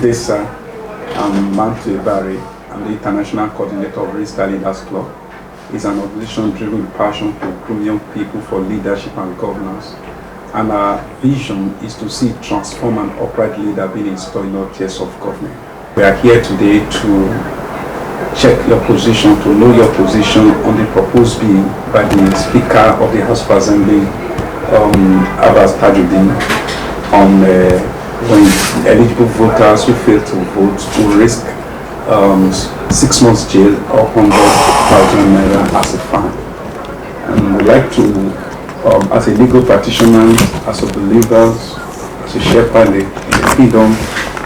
day, sir. I'm Bamidele. I'm the International Coordinator of Registered Leaders Club. It's an organization driven with passion to groom young people for leadership and governance. And our vision is to see transform an upright leader being installed in all tiers of government. We are here today to check your position, to know your position on the proposed bill by the Speaker of the House of Assembly, Abbas Tajuddin, on when eligible voters who fail to vote will risk 6 months jail or 100,000 naira as a fine. And we'd like to, as a legal practitioner, as a believer, as a shepherd in the kingdom,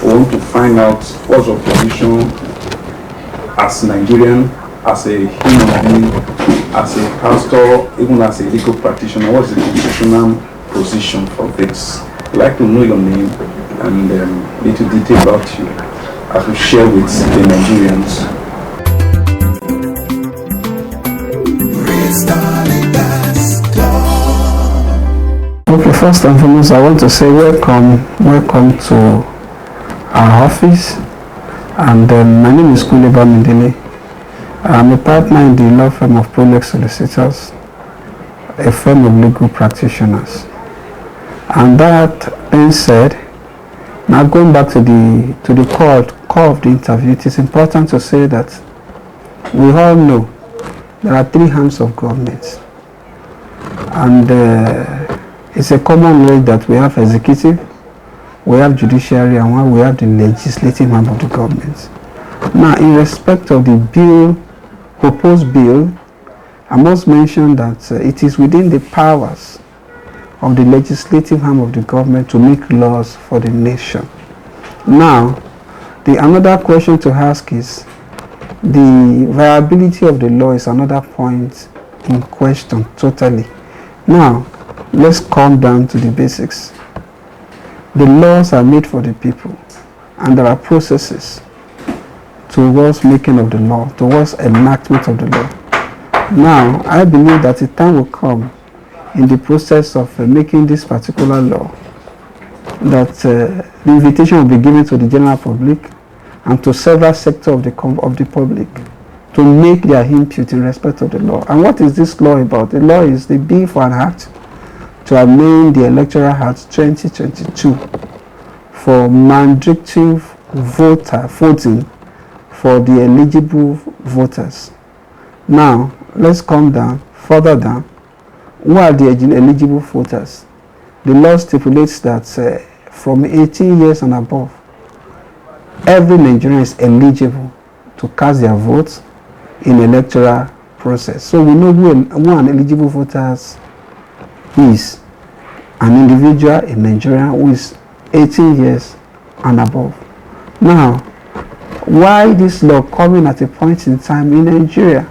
we want to find out what's your position as Nigerian, as a human being, as a pastor, even as a legal practitioner. What's the constitutional position for this? I'd like to know your name and little detail about you as we share with the Nigerians. Okay, first and foremost, I want to say welcome to our office. And my name is Kunle Bamidele. I'm a partner in the law firm of PRO-LEX SOLICITORS, a firm of legal practitioners. And that being said, now going back to the core of the interview, it is important to say that we all know there are 3 arms of government, and it's a common way that we have executive, we have judiciary, and we have the legislative arm of the government. Now, in respect of the proposed bill, I must mention that it is within the powers of the legislative arm of the government to make laws for the nation. Now, another question to ask is, the viability of the law is another point in question totally. Now, let's come down to the basics. The laws are made for the people, and there are processes towards making of the law, towards enactment of the law. Now, I believe that the time will come in the process of making this particular law that the invitation will be given to the general public and to several sectors of the public to make their input in respect of the law. And what is this law about? The law is the bill for an act to amend the Electoral Act 2022 for mandatory voting for the eligible voters. Now, let's come down, further down. Who are the eligible voters? The law stipulates that from 18 years and above, every Nigerian is eligible to cast their votes in electoral process. So we know who an eligible voter is: an individual in Nigeria who is 18 years and above. Now, why this law coming at a point in time in Nigeria?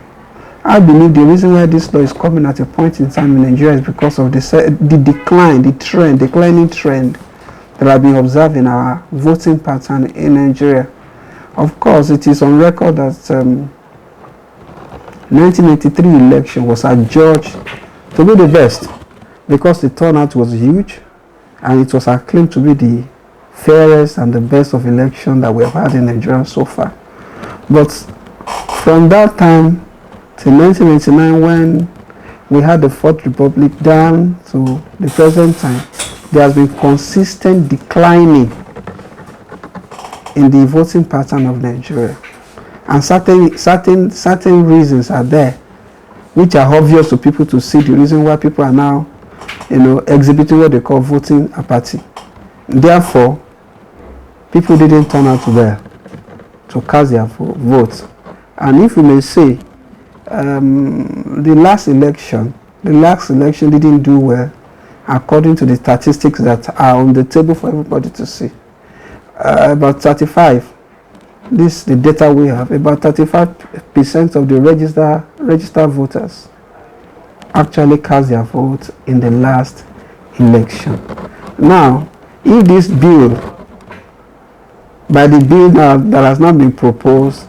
I believe the reason why this law is coming at a point in time in Nigeria is because of the declining trend that have been observed in our voting pattern in Nigeria. Of course, it is on record that 1993 election was adjudged to be the best because the turnout was huge and it was acclaimed to be the fairest and the best of election that we have had in Nigeria so far. But from that time till 1999, when we had the Fourth Republic, down to the present time, there has been consistent declining in the voting pattern of Nigeria. And certain reasons are there, which are obvious to people to see the reason why people are now, exhibiting what they call voting apathy. Therefore, people didn't turn out well to cast their votes. And if we may say, the last election didn't do well according to the statistics that are on the table for everybody to see. About 35, this is the data we have, about 35% of the registered voters actually cast their vote in the last election. Now, if this bill, by the bill now that has not been proposed,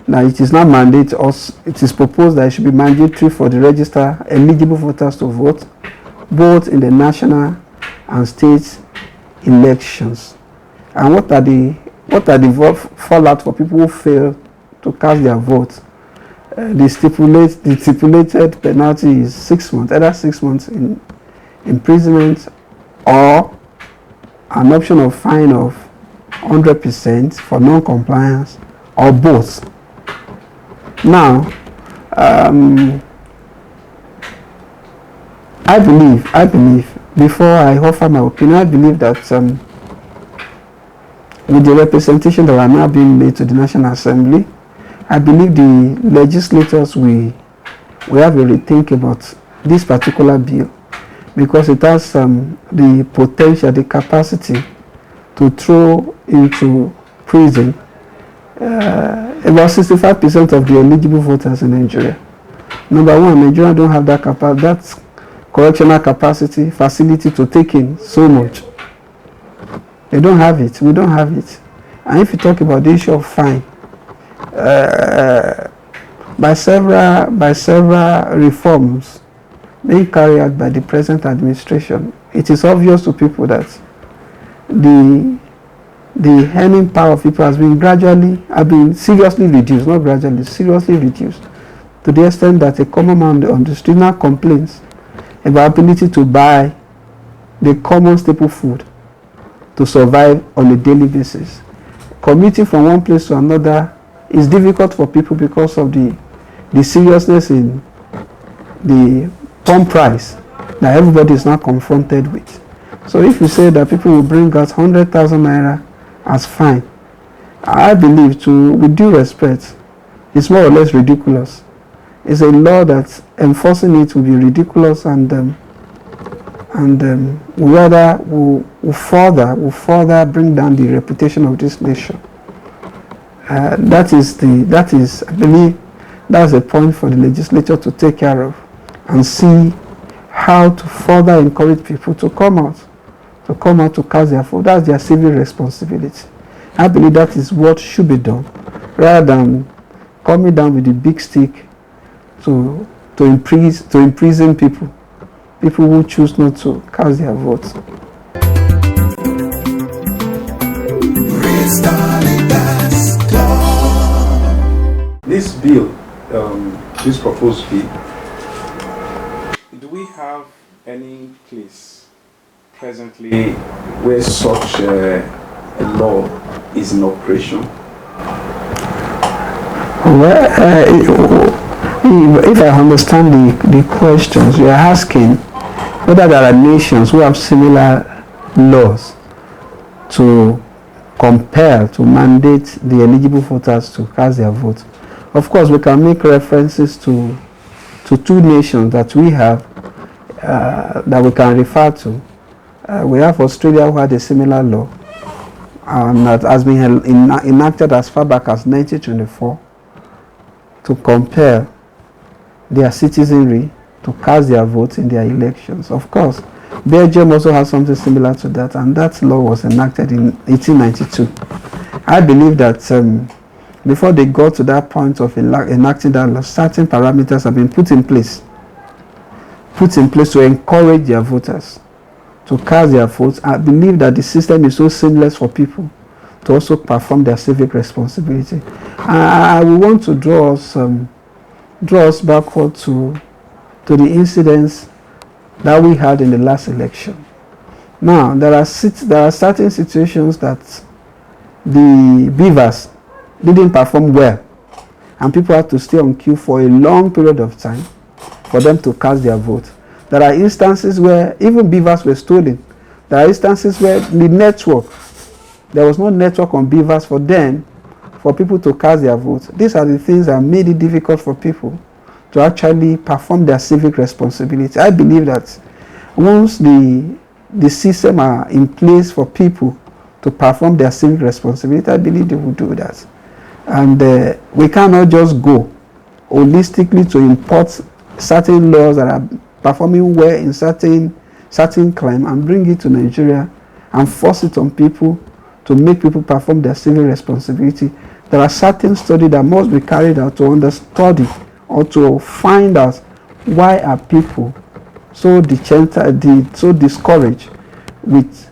now it is not mandate, or it is proposed that it should be mandatory for the registered eligible voters to vote both in the national and state elections. And what are the what are the fallout for people who fail to cast their vote? The stipulated penalty is 6 months, either 6 months in imprisonment or an option of fine of 100% for non-compliance, or both. Now, I believe, before I offer my opinion, I believe that with the representation that are now being made to the National Assembly, I believe the legislators will have a rethink about this particular bill, because it has the potential, the capacity to throw into prison about 65% of the eligible voters in Nigeria. Number one, Nigeria don't have that correctional capacity, facility to take in so much. They don't have it. We don't have it. And if you talk about the issue of fine, by several reforms being carried out by the present administration, it is obvious to people that the earning power of people has been seriously reduced, not gradually, seriously reduced, to the extent that a common man on the street now complains about ability to buy the common staple food to survive on a daily basis. Commuting from one place to another is difficult for people because of the seriousness in the pump price that everybody is now confronted with. So if you say that people will bring out 100,000 naira as fine, I believe, with due respect, it's more or less ridiculous. It's a law that enforcing it will be ridiculous, and will further bring down the reputation of this nation. I believe that's a point for the legislature to take care of and see how to further encourage people to come out to cast their vote. That's their civic responsibility. I believe that is what should be done, rather than coming down with the big stick to imprison people who choose not to cast their votes. This bill, this proposed bill, do we have any place presently where such a law is in operation? Well, if I understand the questions, you are asking whether there are nations who have similar laws to compel, to mandate the eligible voters to cast their vote. Of course, we can make references to two nations that we have that we can refer to. We have Australia, who had a similar law that has been enacted as far back as 1924 to compel their citizenry to cast their votes in their elections. Of course, Belgium also has something similar to that, and that law was enacted in 1892. I believe that before they got to that point of enacting that law, certain parameters have been put in place to encourage their voters to cast their votes. I believe that the system is so seamless for people to also perform their civic responsibility. I will want to draw us backward to the incidents that we had in the last election. Now, there are certain situations that the beavers didn't perform well, and people had to stay on queue for a long period of time for them to cast their vote. There are instances where even beavers were stolen. There are instances where there was no network on beavers for people to cast their votes. These are the things that made it difficult for people to actually perform their civic responsibility. I believe that once the system are in place for people to perform their civic responsibility, I believe they will do that. And we cannot just go holistically to import certain laws that are performing well in certain crime and bring it to Nigeria and force it on people to make people perform their civic responsibility. There are certain studies that must be carried out to understudy or to find out why are people so discouraged with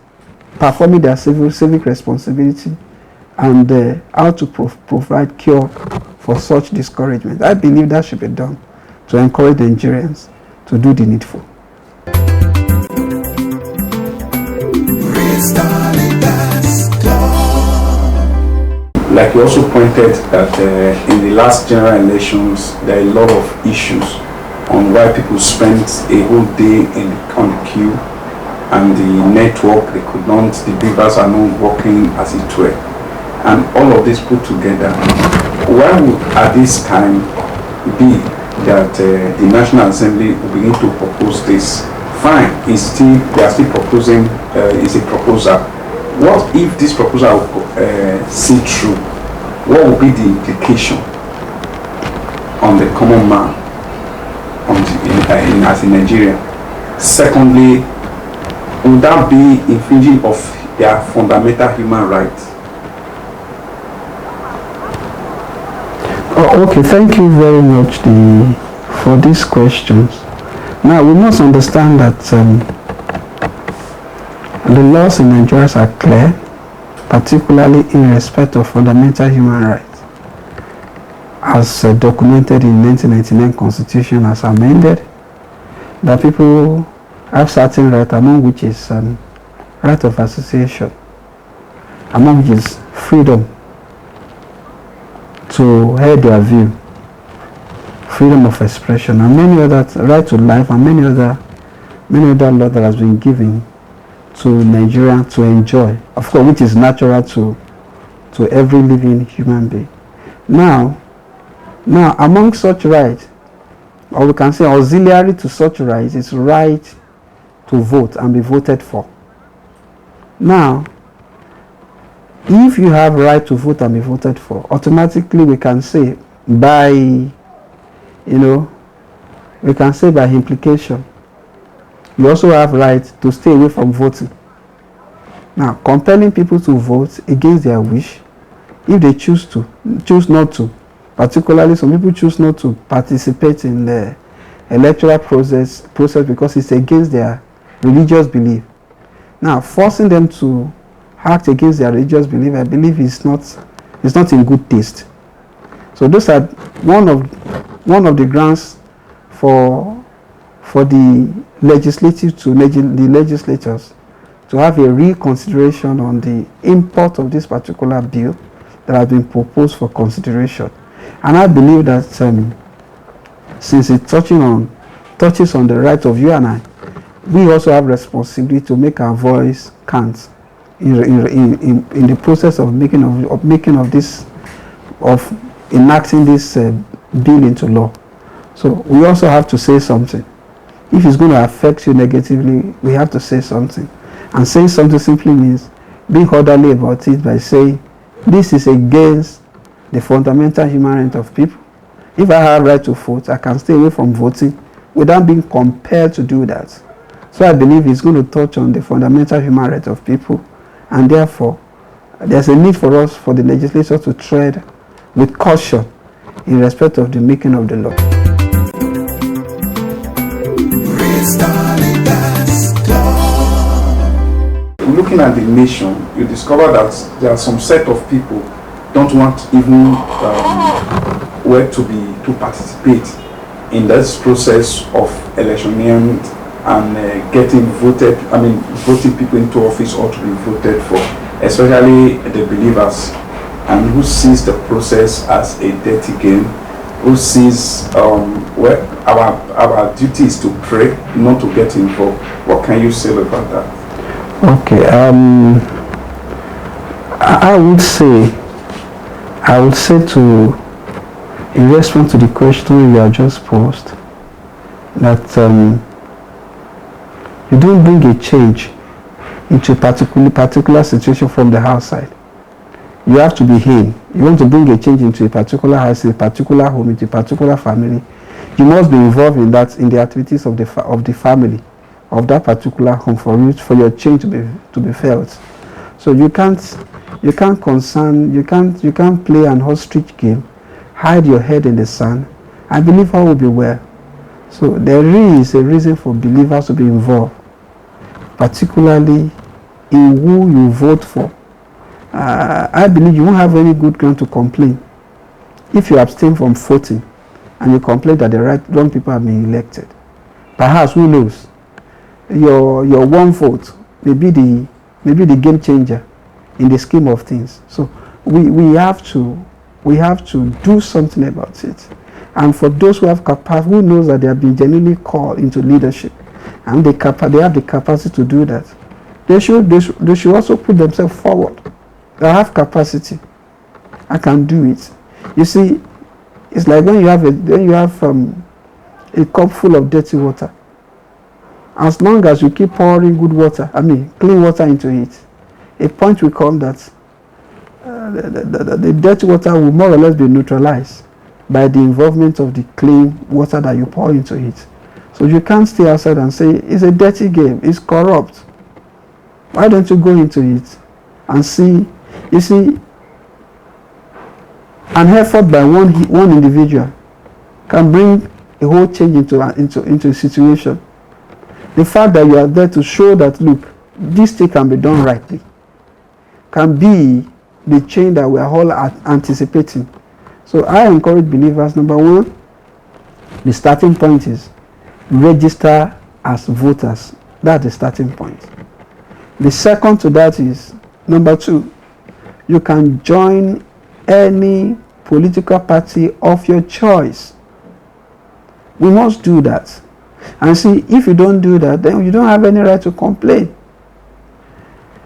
performing their civic responsibility and how to provide cure for such discouragement. I believe that should be done to encourage the Nigerians to do the needful. Like you also pointed that in the last general elections, there are a lot of issues on why people spent a whole day on the queue, and the network, the beavers are not working as it were. And all of this put together, why would at this time be that the National Assembly will begin to propose this? Fine, they are still proposing, it's a proposal. What if this proposal will see through? What will be the implication on the common man as a Nigerian? Secondly, would that be infringing of their fundamental human rights? Oh, okay, thank you very much for these questions. Now, we must understand that the laws in Nigeria are clear, particularly in respect of fundamental human rights, as documented in 1999 Constitution as amended, that people have certain rights, among which is right of association, among which is freedom to air their view, freedom of expression, and many other, right to life, and many other laws that has been given to Nigeria to enjoy, of course, which is natural to every living human being. Now, among such rights, or we can say auxiliary to such rights, is right to vote and be voted for. Now, if you have right to vote and be voted for, automatically we can say by implication, you also have right to stay away from voting. Now, compelling people to vote against their wish, if they choose not to, particularly some people choose not to participate in the electoral process because it's against their religious belief. Now, forcing them to act against their religious belief, I believe, is not in good taste. So those are one of the grounds for the legislators to have a reconsideration on the import of this particular bill that has been proposed for consideration. And I believe that since it touches on the right of you and I, we also have responsibility to make our voice count in the process of enacting this bill into law. So we also have to say something. If it's going to affect you negatively, we have to say something. And saying something simply means being orderly about it by saying this is against the fundamental human right of people. If I have right to vote, I can stay away from voting without being compelled to do that. So I believe it's going to touch on the fundamental human right of people, and therefore there's a need for us, for the legislature, to tread with caution in respect of the making of the law. Looking at the nation, you discover that there are some set of people don't want even to participate in this process of electioneering and voting people into office or to be voted for, especially the believers, and who sees the process as a dirty game, who sees our duty is to pray, not to get involved. What can you say about that? Okay, I would say in response to the question you have just posed, that you don't bring a change into a particular situation from the outside. You have to be in. You want to bring a change into a particular house, a particular home, into a particular family. You must be involved in the activities of the family, of that particular home, for your change to be felt. So you can't play an ostrich game, hide your head in the sand. I believe all will be well. So there is a reason for believers to be involved, particularly in who you vote for, I believe you won't have any good ground to complain if you abstain from voting and you complain that the wrong people have been elected. Perhaps, who knows, your one vote may be the game changer in the scheme of things. So we have to do something about it. And for those who have capacity, who knows that they have been genuinely called into leadership, and they have the capacity to do that, they should also put themselves forward. I have capacity. I can do it. You see, it's like when you have a cup full of dirty water. As long as you keep pouring good water, clean water into it, a point will come that the dirty water will more or less be neutralized by the involvement of the clean water that you pour into it. So you can't stay outside and say, it's a dirty game, it's corrupt. Why don't you go into it and see? You see, an effort by one individual can bring a whole change into a situation. The fact that you are there to show that, look, this thing can be done rightly, can be the change that we are all anticipating. So I encourage believers, number one, the starting point is register as voters. That's the starting point. The second to that is, number two, you can join any political party of your choice. We must do that. And see, if you don't do that, then you don't have any right to complain.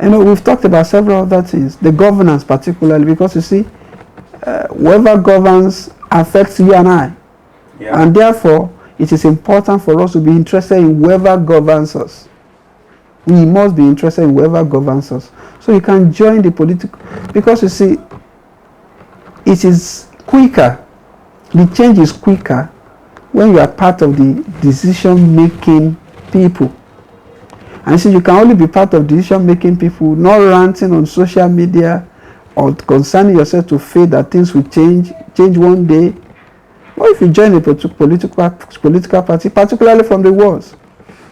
We've talked about several other things, the governance particularly, because you see, whoever governs affects you and I. Yeah. And therefore, it is important for us to be interested in whoever governs us. We must be interested in whoever governs us. So you can join the political, because you see, it is quicker, the change is quicker when you are part of the decision-making people. And so you can only be part of decision-making people, not ranting on social media or concerning yourself to faith that things will change one day. Or if you join a political party, particularly from the words,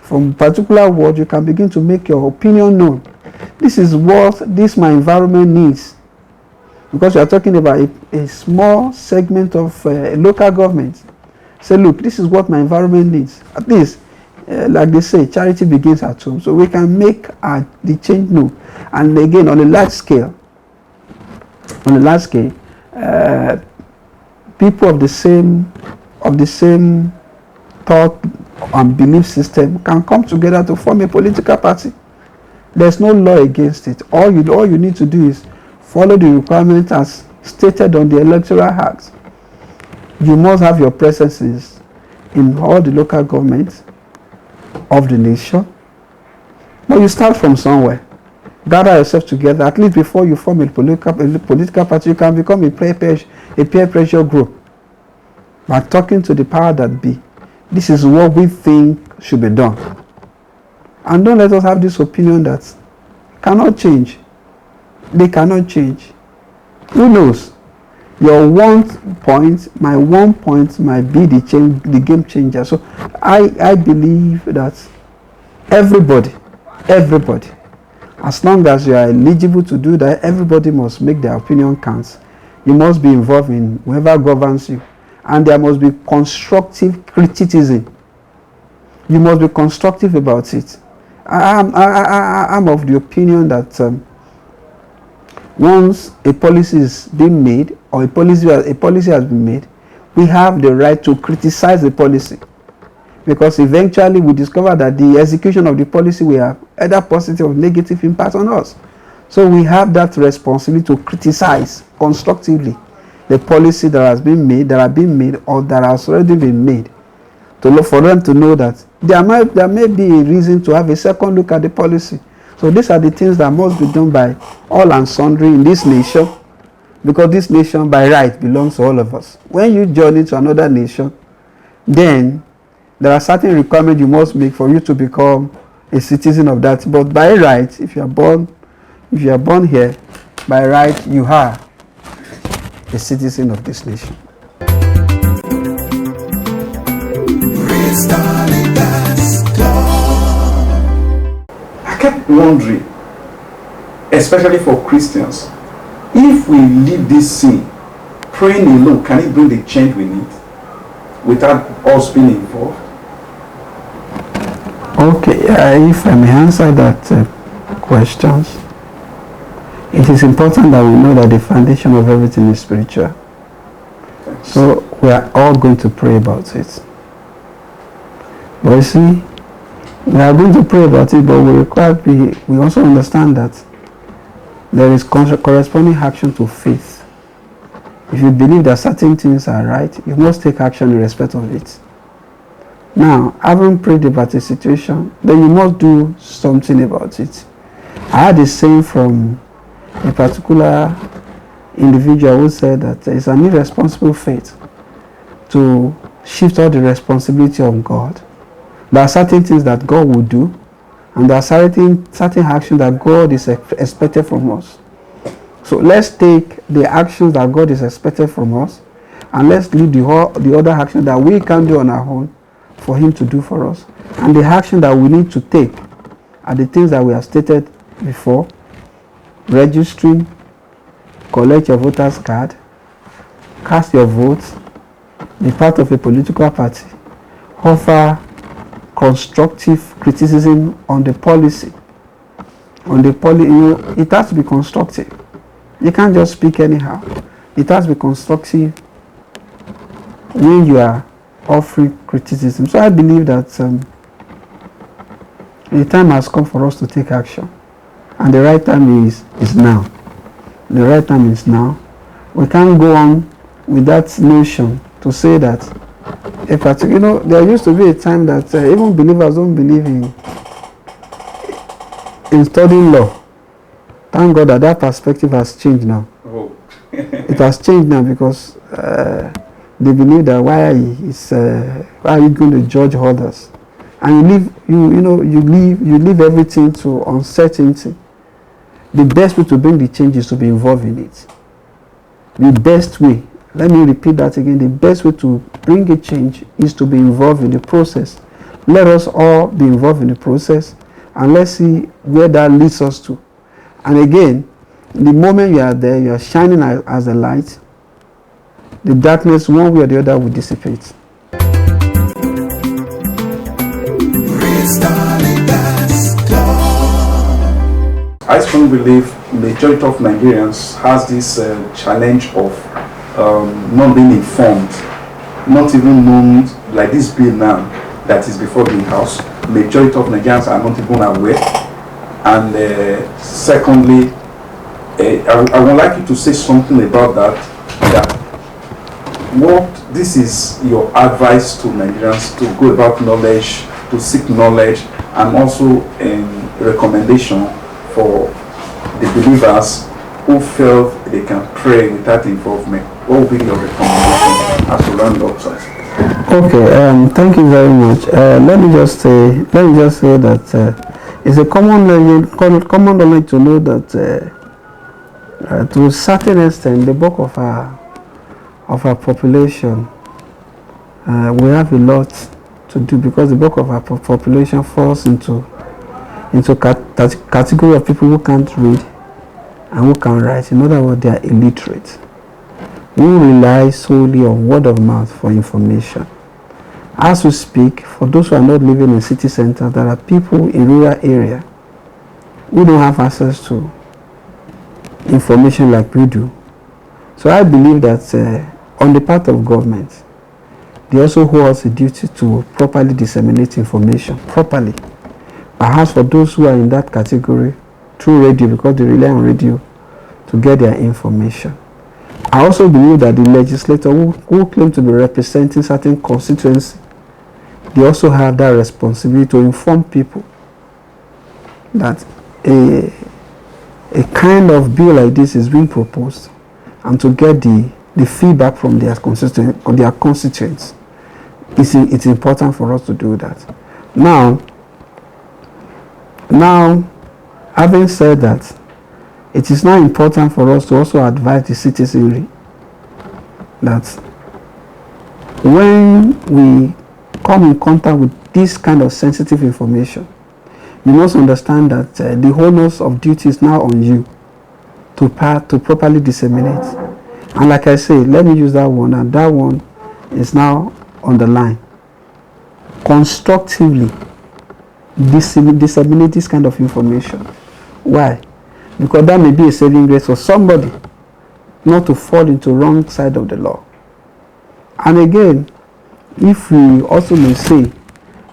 from particular words, you can begin to make your opinion known. This is what my environment needs. Because you are talking about a small segment of local government. Say, look, this is what my environment needs. At least, like they say, charity begins at home. So we can make the change known. And again, on a large scale, people of the same thought and belief system can come together to form a political party. There's no law against it. All you need to do is follow the requirements as stated on the Electoral Act. You must have your presences in all the local governments of the nation. But you start from somewhere. Gather yourself together. At least before you form a political party, you can become a peer pressure group. By talking to the power that be, this is what we think should be done. And don't let us have this opinion that cannot change. They cannot change. Who knows? Your one point, my one point might be the game changer. So I believe that everybody, as long as you are eligible to do that, everybody must make their opinion count. You must be involved in whoever governs you. And there must be constructive criticism. You must be constructive about it. I'm of the opinion that once a policy is being made, or a policy has been made, we have the right to criticize the policy. Because eventually we discover that the execution of the policy will have either positive or negative impact on us. So we have that responsibility to criticize constructively the policy that has been made, that have been made, or that has already been made. To look for them to know that there may be a reason to have a second look at the policy. So these are the things that must be done by all and sundry in this nation, because this nation by right belongs to all of us. When you join into another nation, then there are certain requirements you must make for you to become a citizen of that. But by right, if you are born here, by right you are a citizen of this nation. I kept wondering, especially for Christians, If we leave this scene, praying alone, can it bring the change we need without us being involved? Okay, if I may answer that question, it is important that we know that the foundation of everything is spiritual. Thanks. So we are all going to pray about it. But you see, we are going to pray about it, but we also understand that there is corresponding action to faith. If you believe that certain things are right, you must take action in respect of it. Now, having prayed about a situation, then you must do something about it. I had a saying from a particular individual who said that it's an irresponsible faith to shift all the responsibility of God. There are certain things that God will do, and there are certain actions that God is expected from us. So let's take the actions that God is expected from us, and let's leave the other actions that we can do on our own for Him to do for us. And the action that we need to take are the things that we have stated before: registering, collect your voter's card, cast your vote, be part of a political party, offer constructive criticism on the policy. It has to be constructive. You can't just speak anyhow. It has to be constructive when you are offering criticism. So I believe that the time has come for us to take action, and the right time is now. The right time is now. We can't go on with that notion to say that there used to be a time that even believers don't believe in studying law. Thank God that perspective has changed now. Oh. It has changed now because they believe that why are you going to judge others? And you leave everything to uncertainty. The best way to bring the change is to be involved in it. The best way, let me repeat that again, the best way to bring a change is to be involved in the process. Let us all be involved in the process, and let's see where that leads us to. And again, the moment you are there, you are shining as a light. The darkness, one way or the other, will dissipate. I strongly believe majority of Nigerians has this challenge of not being informed, not even known, like this bill now that is before the House. Majority of Nigerians are not even aware. And secondly, I would like you to say something about that. This is your advice to Nigerians to go about knowledge, to seek knowledge, and also recommendation for the believers who felt they can pray without involvement. What would be your recommendation as we round up, sir? Okay, thank you very much. Let me just say that it's a common knowledge to know that to a certain extent, the bulk of our population, we have a lot to do, because the bulk of our population falls into category of people who can't read and who can write. In other words, they are illiterate. We rely solely on word of mouth for information. As we speak, for those who are not living in city centers, there are people in rural area who don't have access to information like we do. So I believe that on the part of government, they also hold us a duty to properly disseminate information, properly. Perhaps for those who are in that category, through radio, because they rely on radio to get their information. I also believe that the legislator who claim to be representing certain constituency, they also have that responsibility to inform people that a kind of bill like this is being proposed, and to get the feedback from their constituents. It's important for us to do that. Now, having said that, it is now important for us to also advise the citizenry that when we come in contact with this kind of sensitive information, you must understand that the onus of duty is now on you. to properly disseminate. And like I say, let me use that one, and that one is now on the line. Constructively disseminate this kind of information. Why? Because that may be a saving grace for somebody not to fall into wrong side of the law. And again, if we also may say,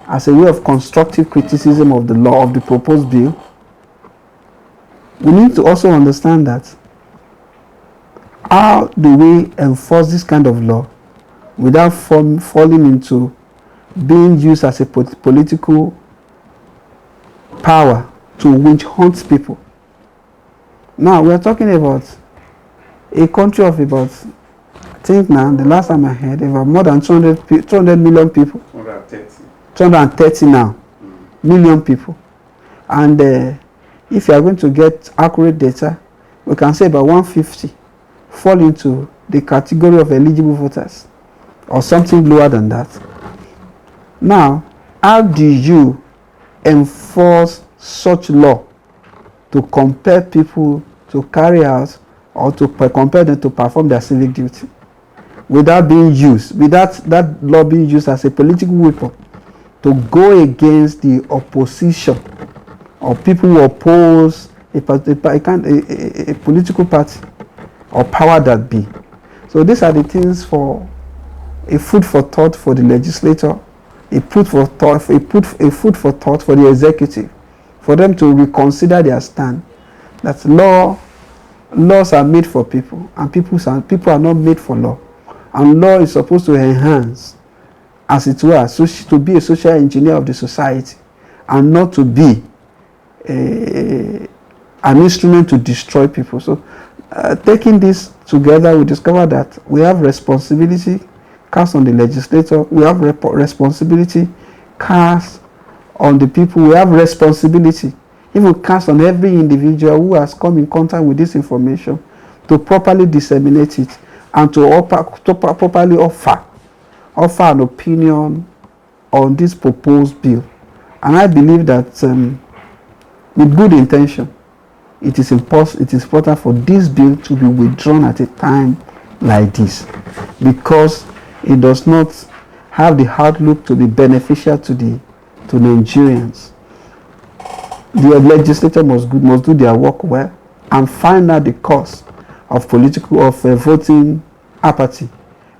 as a way of constructive criticism of the law, of the proposed bill, we need to also understand that how do we enforce this kind of law without falling into being used as a political power to witch hunt people. Now, we are talking about a country of about, I think now, the last time I heard, about more than 200 million people. 230 now, million people. And if you are going to get accurate data, we can say about 150 fall into the category of eligible voters, or something lower than that. Now, how do you enforce such law to compel people to carry out or to compel them to perform their civic duty without being used, without that law being used as a political weapon to go against the opposition or people who oppose a political party or power that be? So these are the things for a food for thought for the legislator, a food for thought for the executive, for them to reconsider their stand that laws are made for people, and people are not made for law, and law is supposed to enhance, as it were, to be a social engineer of the society, and not to be an instrument to destroy people. So taking this together, we discover that we have responsibility cast on the legislator, we have responsibility cast on the people, we have responsibility even cast on every individual who has come in contact with this information to properly disseminate it and to properly offer an opinion on this proposed bill. And I believe that with good intention, it is important for this bill to be withdrawn at a time like this, because it does not have the outlook to be beneficial to Nigerians. The legislature must do their work well and find out the cause of voting apathy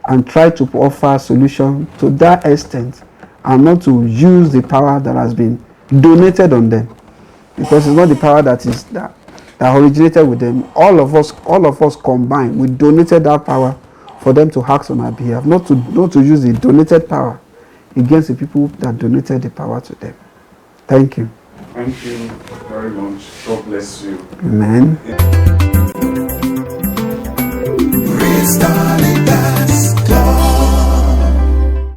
and try to offer a solution to that extent, and not to use the power that has been donated on them, because it's not the power that originated with them. All of us combined, we donated that power for them to act on our behalf, not to use the donated power against the people that donated the power to them. Thank you. Thank you very much. God bless you. Amen.